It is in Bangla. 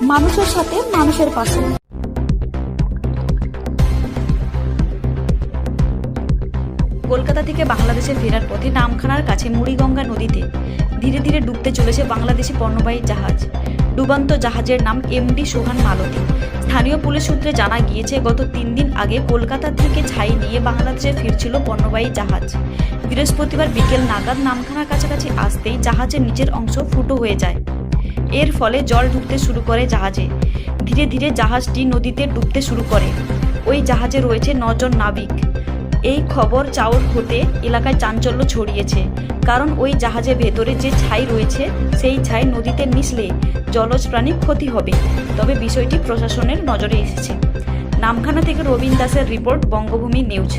মানুষের সাথে মানুষের পাশে। কলকাতা থেকে বাংলাদেশে ফেরার পথে নামখানার কাছে মুড়িগঙ্গা নদীতে ধীরে ধীরে ডুবতে চলেছে বাংলাদেশি পণ্যবাহী জাহাজ। ডুবন্ত জাহাজের নাম এমডি সোহান মালতী। স্থানীয় পুলিশ সূত্রে জানা গিয়েছে, গত 3 দিন আগে কলকাতা থেকে ছাই নিয়ে বাংলাদেশে ফিরছিল পণ্যবাহী জাহাজ। বৃহস্পতিবার বিকেল নাগাদ নামখানার কাছাকাছি আসতেই জাহাজের নিচের অংশ ফুটো হয়ে যায়। এর ফলে জল ঢুকতে শুরু করে জাহাজে। ধীরে ধীরে জাহাজটি নদীতে ডুবতে শুরু করে। ওই জাহাজে রয়েছে 9 জন নাবিক। এই খবর চাউর হতে এলাকায় চাঞ্চল্য ছড়িয়েছে, কারণ ওই জাহাজের ভেতরে যে ছাই রয়েছে সেই ছাই নদীতে মিশলে জলজ প্রাণীর ক্ষতি হবে। তবে বিষয়টি প্রশাসনের নজরে এসেছে। নামখানা থেকে রবীন দাসের রিপোর্ট, বঙ্গভূমি নিউজ।